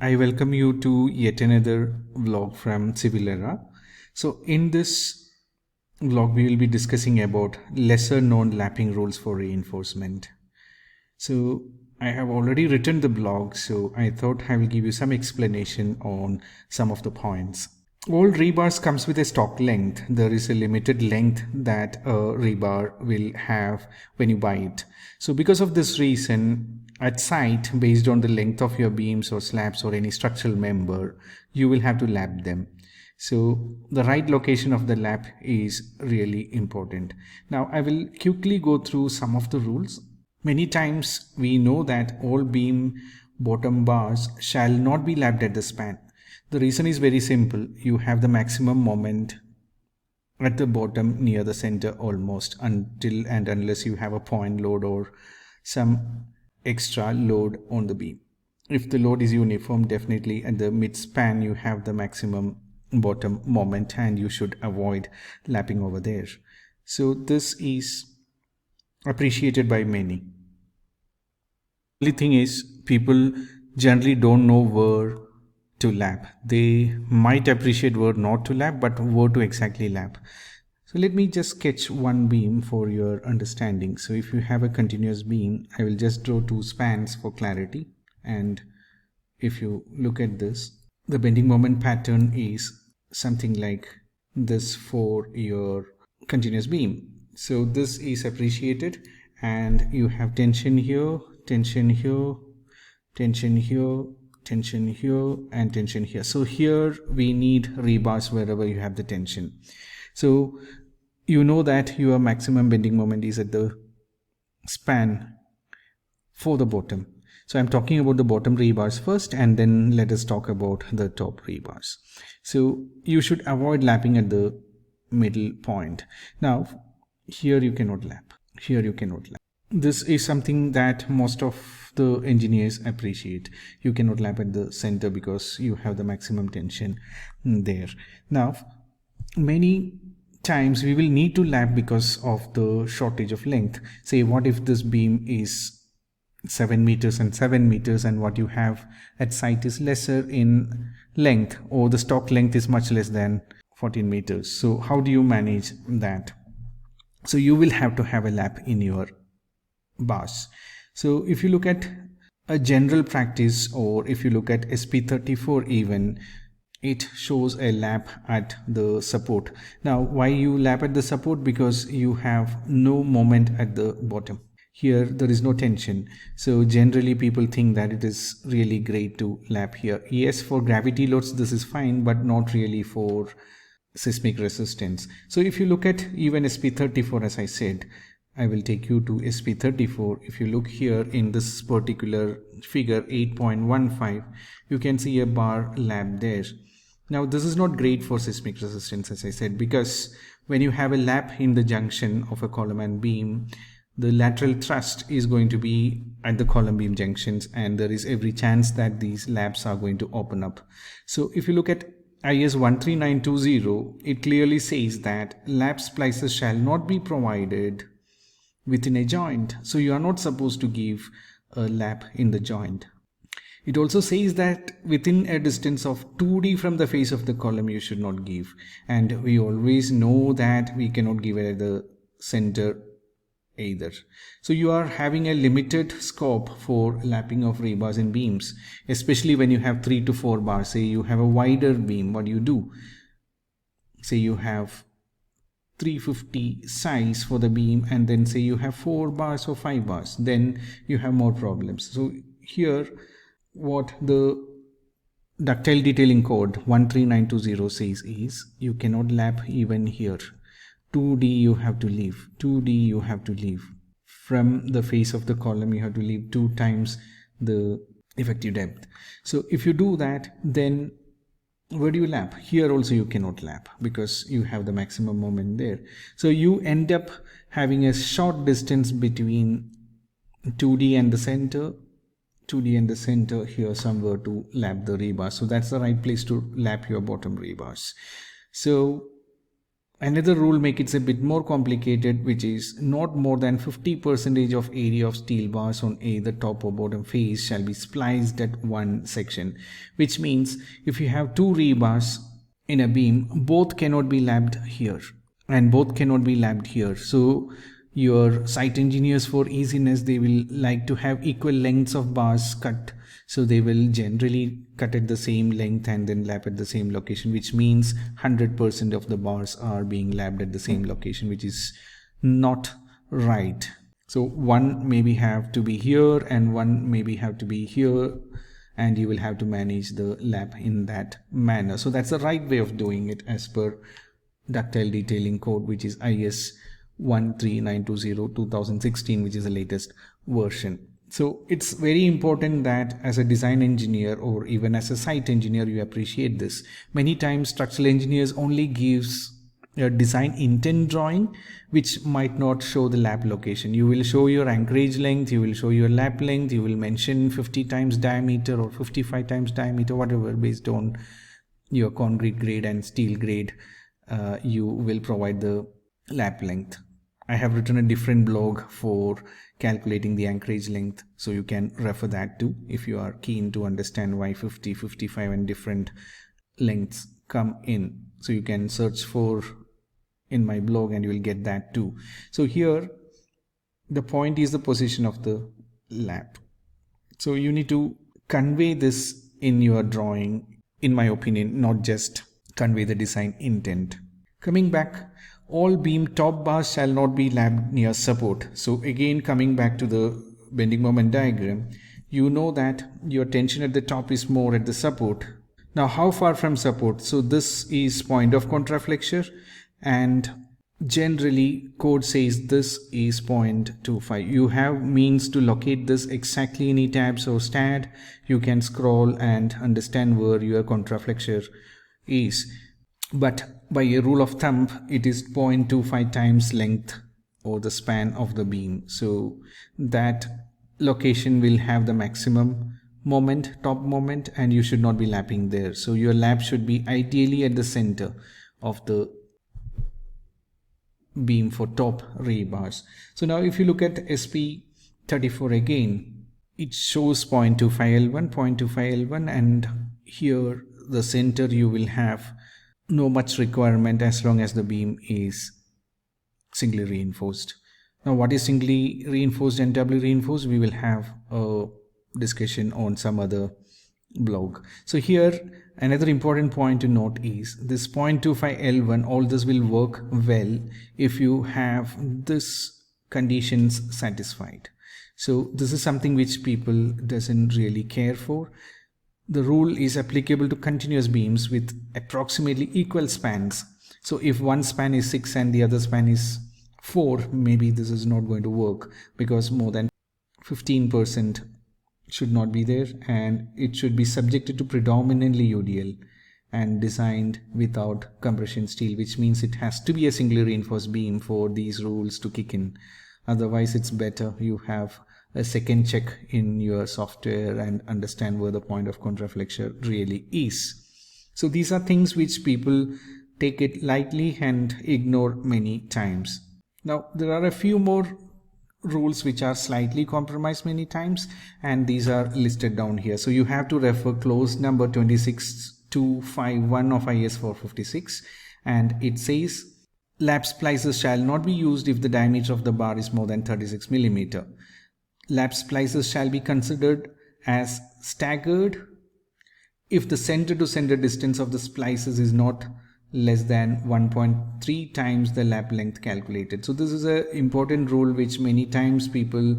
I welcome you to yet another vlog from Civilera. So in this vlog we will be discussing about lesser known lapping rules for reinforcement. So I have already written the blog, so I thought I will give you some explanation on some of the points. All rebars comes with a stock length. There is a limited length that a rebar will have when you buy it. So because of this reason, at site, based on the length of your beams or slabs or any structural member, you will have to lap them. So the right location of the lap is really important. Now I will quickly go through some of the rules. Many times we know that all beam bottom bars shall not be lapped at the span. The reason is very simple. You have the maximum moment at the bottom near the center almost until and unless you have a point load or some extra load on the beam. If the load is uniform, definitely at the mid span you have the maximum bottom moment and you should avoid lapping over there. So this is appreciated by many. The only thing is people generally don't know where to lap. They might appreciate where not to lap, but where to exactly lap. So let me just sketch one beam for your understanding. So if you have a continuous beam, I will just draw two spans for clarity. And if you look at this, the bending moment pattern is something like this for your continuous beam. So this is appreciated, and you have tension here, tension here, tension here, tension here, and tension here. So here we need rebars wherever you have the tension. So you know that your maximum bending moment is at the span for the bottom. So I'm talking about the bottom rebars first, and then let us talk about the top rebars. So you should avoid lapping at the middle point. Now here you cannot lap, here you cannot lap. This is something that most of the engineers appreciate. You cannot lap at the center because you have the maximum tension there. Now many times we will need to lap because of the shortage of length. Say what if this beam is 7 meters and 7 meters and what you have at site is lesser in length, or the stock length is much less than 14 meters. So how do you manage that? So you will have to have a lap in your bars. So if you look at a general practice, or if you look at SP34 even, it shows a lap at the support. Now why you lap at the support? Because you have no moment at the bottom. Here there is no tension. So generally people think that it is really great to lap here. Yes, for gravity loads this is fine, but not really for seismic resistance. So if you look at even SP34, as I said, I will take you to SP34. If you look here in this particular figure 8.15, you can see a bar lap there. Now this is not great for seismic resistance, as I said, because when you have a lap in the junction of a column and beam, the lateral thrust is going to be at the column beam junctions, and there is every chance that these laps are going to open up. So if you look at IS 13920, it clearly says that lap splices shall not be provided within a joint. So you are not supposed to give a lap in the joint. It also says that within a distance of 2D from the face of the column you should not give, and we always know that we cannot give it at the center either. So you are having a limited scope for lapping of rebars in beams, especially when you have 3 to 4 bars. Say you have a wider beam, what do you do? Say you have 350 size for the beam, and then say you have 4 bars or 5 bars, then you have more problems. So here what the ductile detailing code 13920 says is you cannot lap even here. 2D you have to leave, 2D you have to leave. From the face of the column you have to leave 2 times the effective depth. So if you do that, then where do you lap? Here also you cannot lap because you have the maximum moment there. So you end up having a short distance between 2D and the center, 2D and the center here somewhere to lap the rebar. So that's the right place to lap your bottom rebars. So Another rule makes it a bit more complicated, which is not more than 50% of area of steel bars on either top or bottom face shall be spliced at one section, which means if you have two rebars in a beam, both cannot be lapped here and both cannot be lapped here. So your site engineers, for easiness, they will like to have equal lengths of bars cut, so they will generally cut at the same length and then lap at the same location, which means 100% of the bars are being lapped at the same location, which is not right. So one maybe have to be here and one maybe have to be here, and you will have to manage the lap in that manner. So that's the right way of doing it as per ductile detailing code, which is IS 13920/2016, which is the latest version. So it's very important that as a design engineer or even as a site engineer, you appreciate this. Many times structural engineers only gives a design intent drawing, which might not show the lap location. You will show your anchorage length, you will show your lap length, you will mention 50 times diameter or 55 times diameter, whatever, based on your concrete grade and steel grade. You will provide the lap length. I have written a different blog for calculating the anchorage length, so you can refer that too if you are keen to understand why 50, 55 and different lengths come in. So you can search for in my blog and you will get that too. So here the point is the position of the lap. So you need to convey this in your drawing, in my opinion, not just convey the design intent. Coming back, all beam top bars shall not be lapped near support. So again, coming back to the bending moment diagram, you know that your tension at the top is more at the support. Now how far from support? So this is point of contraflexure, and generally code says this is 0.25. You have means to locate this exactly in ETABS or STAAD. You can scroll and understand where your contraflexure is. But by a rule of thumb, it is 0.25 times length or the span of the beam. So that location will have the maximum moment, top moment, and you should not be lapping there. So your lap should be ideally at the center of the beam for top rebars. So now if you look at SP34 again, it shows 0.25 L1, 0.25 L1, and here the center you will have no much requirement as long as the beam is singly reinforced. Now what is singly reinforced and doubly reinforced, we will have a discussion on some other blog. So here another important point to note is this 0.25 L1, all this will work well if you have this conditions satisfied. So this is something which people doesn't really care for. The rule is applicable to continuous beams with approximately equal spans. So if one span is 6 and the other span is 4, maybe this is not going to work, because more than 15% should not be there, and it should be subjected to predominantly UDL and designed without compression steel, which means it has to be a singly reinforced beam for these rules to kick in. Otherwise it's better you have a second check in your software and understand where the point of contraflexure really is. So these are things which people take it lightly and ignore many times. Now there are a few more rules which are slightly compromised many times, and these are listed down here. So you have to refer clause number 26251 of IS 456, and it says lap splices shall not be used if the diameter of the bar is more than 36 millimeter. Lap splices shall be considered as staggered if the center to center distance of the splices is not less than 1.3 times the lap length calculated. So this is an important rule which many times people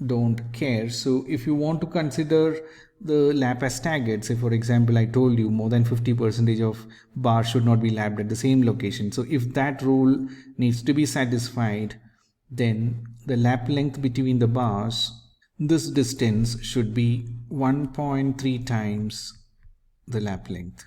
don't care. So if you want to consider the lap as staggered, say for example I told you more than 50% of bar should not be lapped at the same location. So if that rule needs to be satisfied, then the lap length between the bars, this distance should be 1.3 times the lap length.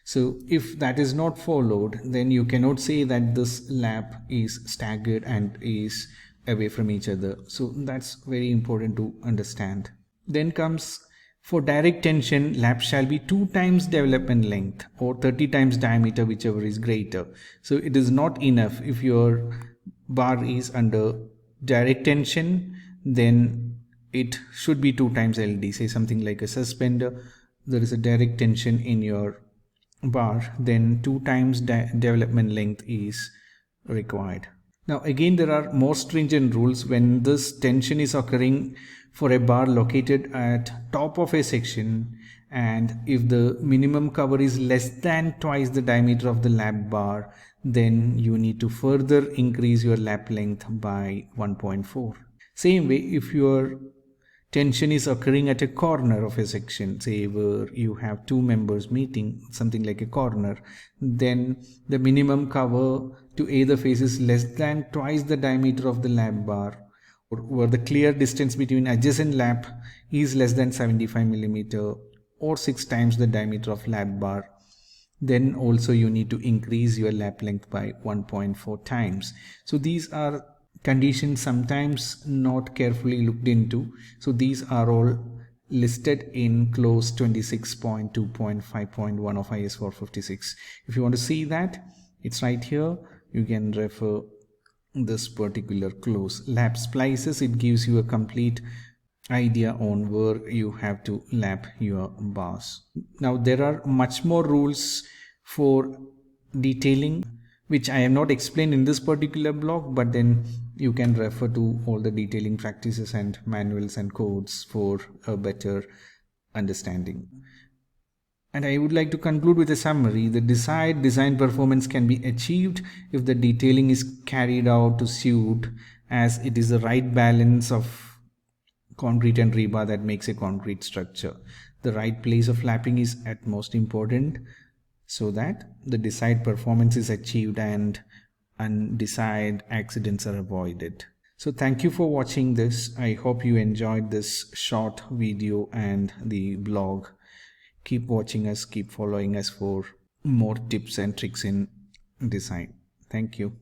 So if that is not followed, then you cannot say that this lap is staggered and is away from each other. So that's very important to understand. Then comes For direct tension, lap shall be 2 times development length or 30 times diameter, whichever is greater. So it is not enough if your bar is under direct tension, then it should be 2 times LD. Say something like a suspender, there is a direct tension in your bar, then 2 times development length is required. Now again, there are more stringent rules when this tension is occurring for a bar located at top of a section, and if the minimum cover is less than twice the diameter of the lap bar, then you need to further increase your lap length by 1.4. Same way, if your tension is occurring at a corner of a section, say where you have two members meeting, something like a corner, then the minimum cover to either face is less than twice the diameter of the lap bar, or where the clear distance between adjacent lap is less than 75 millimeter or 6 times the diameter of lap bar, then also you need to increase your lap length by 1.4 times. So these are conditions sometimes not carefully looked into. So these are all listed in clause 26.2.5.1 of IS 456. If you want to see that, it's right here. You can refer this particular clause. Lap splices, it gives you a complete idea on where you have to lap your bars. Now there are much more rules for detailing, which I have not explained in this particular blog, but then you can refer to all the detailing practices and manuals and codes for a better understanding. And I would like to conclude with a summary. The desired design performance can be achieved if the detailing is carried out to suit, as it is the right balance of concrete and rebar that makes a concrete structure. The right place of lapping is at most important, so that the desired performance is achieved and undesired accidents are avoided. So thank you for watching this. I hope you enjoyed this short video and the blog. Keep watching us, keep following us for more tips and tricks in design. Thank you.